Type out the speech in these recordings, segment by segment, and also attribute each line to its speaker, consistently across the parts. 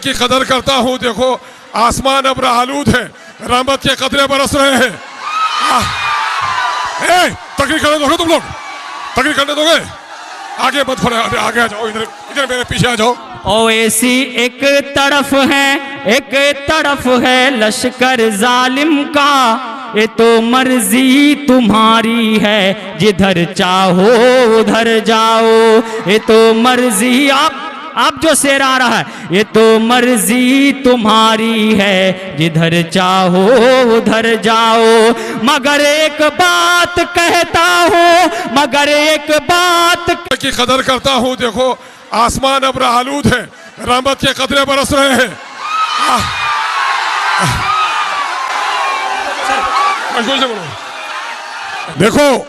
Speaker 1: की कदर करता हूँ। देखो आसमान अब आलूद है, रहमत के कतरे बरस रहे हैं। तकरीर करने दोगे तुम लोग? तकरीर करने दोगे? आगे मत बढ़े, आगे आ जाओ, इधर इधर मेरे पीछे आ जाओ।
Speaker 2: ओवैसी एक तरफ है लश्कर जालिम का, ये तो मर्जी तुम्हारी है, जिधर चाहो उधर जाओ। ये तो मर्जी आप जो शेर आ रहा है, ये तो मर्जी तुम्हारी है, जिधर चाहो उधर जाओ। मगर एक बात कहता हूँ, मगर एक बात
Speaker 1: की कदर करता हूँ। देखो आसमान अब आलूद है, रहमत के कतरे बरस रहे हैं। देखो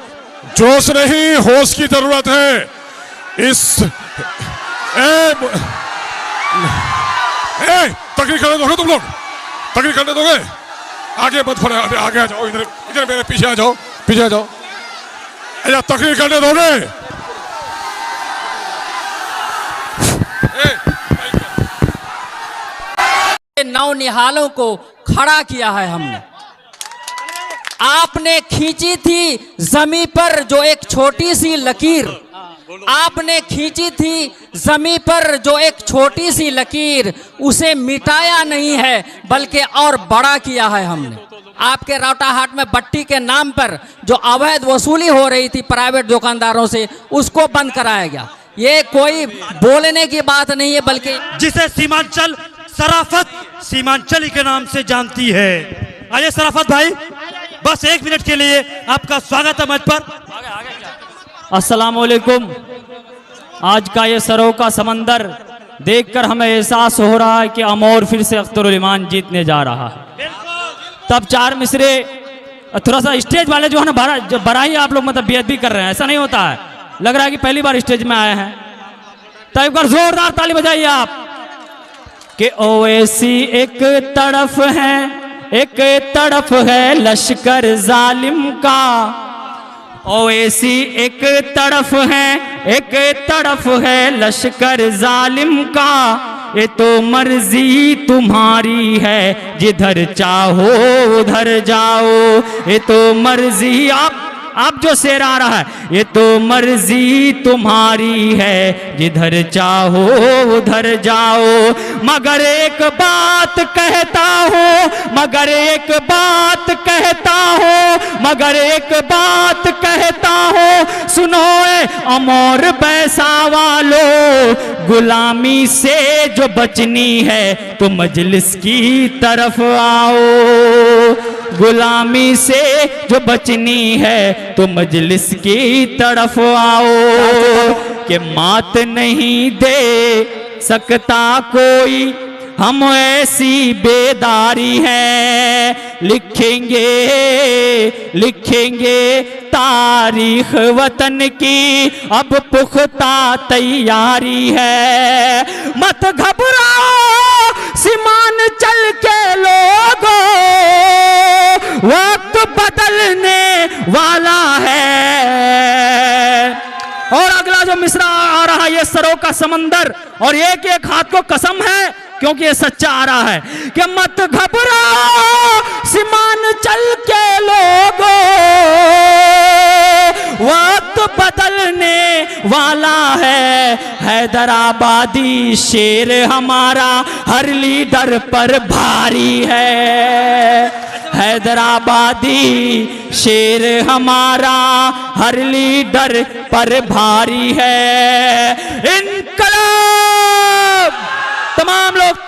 Speaker 1: जोश नहीं, होश की जरूरत है। इस तकरीर करने दोगे तुम लोग? तकरीर करने दोगे? आगे मत बढ़े, आगे आ जाओ, इधर इधर मेरे पीछे आ जाओ, पीछे आ जाओ। या तकरीर करने दोगे?
Speaker 3: नौनिहालों को खड़ा किया है हमने। आपने खींची थी जमीन पर जो एक छोटी सी लकीर, आपने खींची थी जमीन पर जो एक छोटी सी लकीर, उसे मिटाया नहीं है बल्कि और बड़ा किया है हमने। आपके राउटाहाट में बट्टी के नाम पर जो अवैध वसूली हो रही थी प्राइवेट दुकानदारों से, उसको बंद कराया गया। ये कोई बोलने की बात नहीं है, बल्कि
Speaker 4: जिसे सीमांचल सराफत सीमांचली के नाम से जानती है। आइए सराफत भाई, बस 1 मिनट के लिए आपका स्वागत है मंच पर।
Speaker 2: अस्सलाम वालेकुम। आज का ये सरों का समंदर देखकर हमें एहसास हो रहा है कि अमोर फिर से अख्तरुल ईमान जीतने जा रहा है। तब 4 मिसरे थोड़ा सा स्टेज वाले जो है ना बड़ा ही आप लोग मतलब बेअदबी कर रहे हैं, ऐसा नहीं होता है। लग रहा है कि पहली बार स्टेज में आए हैं। तो एक बार जोरदार ताली बजाइए आप। कि ओवैसी एक तरफ है लश्कर जालिम का, ओवैसी एक तरफ है लश्कर जालिम का, ये तो मर्जी तुम्हारी है, जिधर चाहो उधर जाओ। ये तो मर्जी आप जो शेर आ रहा है, ये तो मर्जी तुम्हारी है, जिधर चाहो उधर जाओ। मगर एक बात कहता हूँ, मगर एक बात कहता हूँ, मगर एक बात कहता हूँ, सुनो ए अमोर पैसा वालों, गुलामी से जो बचनी है तो मजलिस की तरफ आओ। गुलामी से जो बचनी है तो मजलिस की तरफ आओ। कि मात नहीं दे सकता कोई, हम ऐसी बेदारी है, लिखेंगे लिखेंगे तारीख वतन की, अब पुख्ता तैयारी है। मत घबराओ सीमांचल के लोगों, वक्त बदलने वाला है। और अगला जो मिसरा आ रहा है, ये सरों का समंदर, और एक एक हाथ को कसम है क्योंकि ये सच्चा आ रहा है कि मत घबराओ सीमांचल के लोगों, वक्त बदलने वाला है। हैदराबादी शेर हमारा हर लीडर पर भारी है। हैदराबादी शेर हमारा हर लीडर पर भारी है। इनकलाब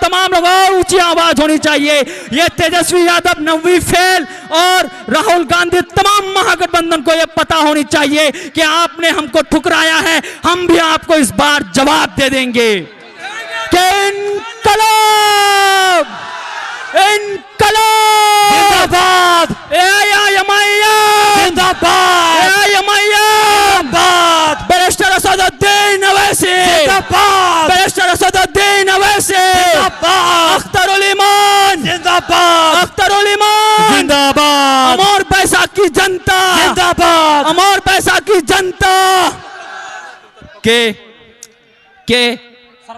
Speaker 2: तमाम लोग और ऊंची आवाज होनी चाहिए। ये तेजस्वी यादव, नवी फेल और राहुल गांधी, तमाम महागठबंधन को ये पता होनी चाहिए कि आपने हमको ठुकराया है, हम भी आपको इस बार जवाब दे देंगे। कि इनकलाब जिंदाबाद, जिंदाबाद, बैरिस्टर असदुद्दीन ओवैसी जिंदाबाद, बैरिस्टर असदुद्दीन ओवैसी जिंदाबाद, अख्तरुल ईमान जिंदाबाद, अख्तरुल ईमान जिंदाबाद, अमोर पैसा की जनता जिंदाबाद, अमोर पैसा की जनता। के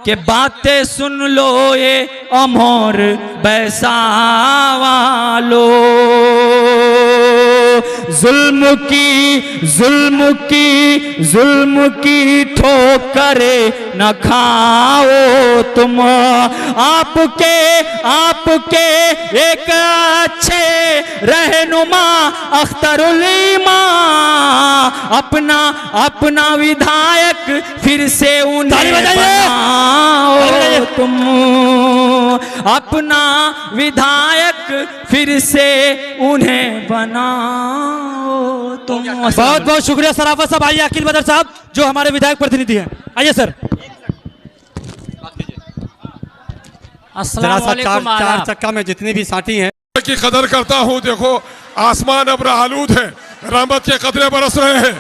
Speaker 2: कि बातें सुन लो ये अमोर बैसा वालो, जुल्म की ठोकरे न खाओ तुम। आपके एक अच्छे रहनुमा अख्तरुल ईमान अपना विधायक फिर से उन्हें बनाओ तुम, अपना विधायक फिर से उन्हें बनाओ तुम।
Speaker 4: बहुत बहुत शुक्रिया सराफत साहब। आइए अकील बदर साहब जो हमारे विधायक प्रतिनिधि हैं, आइए सर।
Speaker 3: अस्सलाम वालेकुम।
Speaker 5: चार चक्का में जितनी भी साथी हैं
Speaker 1: की कदर करता हूँ। देखो आसमान अब आलूद है, रहमत के कतरे बरस रहे हैं।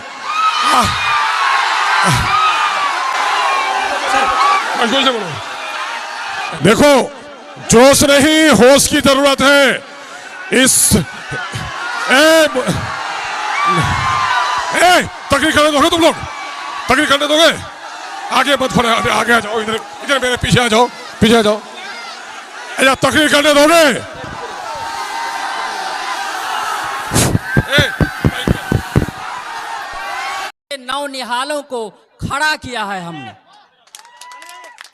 Speaker 1: देखो जोश नहीं होश की जरूरत है। इस तकरीर करने दोगे तुम लोग? तकरीर करने दोगे? आगे मत बढ़े, आगे आ जाओ, इधर मेरे पीछे आ जाओ, पीछे आ जाओ। अच्छा तकरीर करने दोगे?
Speaker 3: नौनिहालों को खड़ा किया है हमने।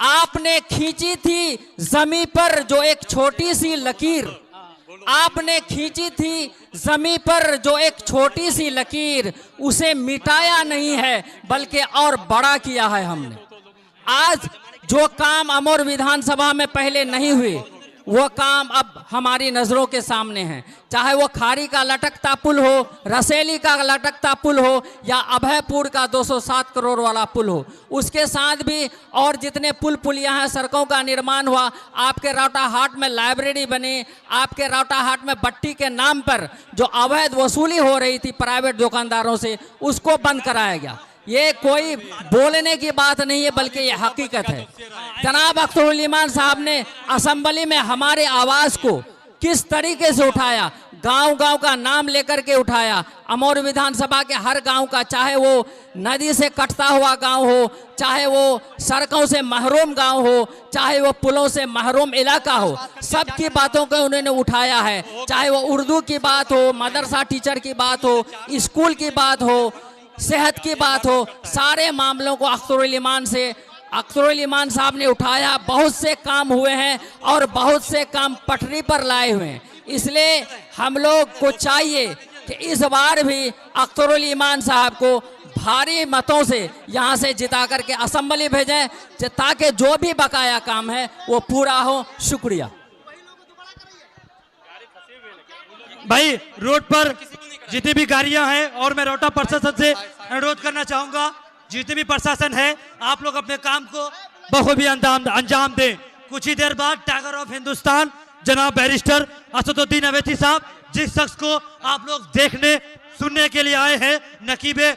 Speaker 3: आपने खींची थी जमीन पर जो एक छोटी सी लकीर, आपने खींची थी जमीन पर जो एक छोटी सी लकीर, उसे मिटाया नहीं है बल्कि और बड़ा किया है हमने। आज जो काम अमोर विधानसभा में पहले नहीं हुए वो काम अब हमारी नजरों के सामने है। चाहे वो खारी का लटकता पुल हो, रसेली का लटकता पुल हो या अभयपुर का 207 करोड़ वाला पुल हो, उसके साथ भी और जितने पुल पुलियां हैं, सड़कों का निर्माण हुआ। आपके रौटाहाट में लाइब्रेरी बनी, आपके रौटाहाट में बट्टी के नाम पर जो अवैध वसूली हो रही थी प्राइवेट दुकानदारों से, उसको बंद कराया गया। ये कोई बोलने की बात नहीं है बल्कि ये हकीकत है। जनाब अख्तरुल ईमान साहब ने असेंबली में हमारे आवाज को किस तरीके से उठाया, गांव-गांव का नाम लेकर के उठाया। अमोर विधानसभा के हर गांव का, चाहे वो नदी से कटता हुआ गांव हो, चाहे वो सड़कों से महरूम गांव हो, चाहे वो पुलों से महरूम इलाका हो, सब की बातों को उन्होंने उठाया है। चाहे वो उर्दू की बात हो, मदरसा टीचर की बात हो, स्कूल की बात हो, सेहत की बात हो, सारे मामलों को अख्तरुल ईमान साहब ने उठाया। बहुत से काम हुए हैं और बहुत से काम पटरी पर लाए हुए हैं। इसलिए हम लोग को चाहिए कि इस बार भी अख्तरुल ईमान साहब को भारी मतों से यहाँ से जिता करके असेंबली भेजें ताकि जो भी बकाया काम है वो पूरा हो। शुक्रिया
Speaker 4: भाई। रोड पर जितनी भी गाड़ियां हैं और मैं रोटा प्रशासन से अनुरोध करना चाहूंगा, जितने भी प्रशासन है आप लोग अपने काम को बखूबी अंजाम दें। कुछ ही देर बाद टाइगर ऑफ हिंदुस्तान जनाब बैरिस्टर असदुद्दीन अवैसी साहब, जिस शख्स को आप लोग देखने सुनने के लिए आए हैं, नकीबे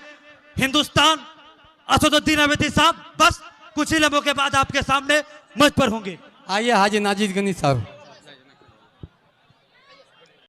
Speaker 4: हिंदुस्तान असदुद्दीन अवैसी साहब, बस कुछ ही लम्हों के बाद आपके सामने मंच पर होंगे।
Speaker 5: आइए हाजी नाजिद गनी साहब।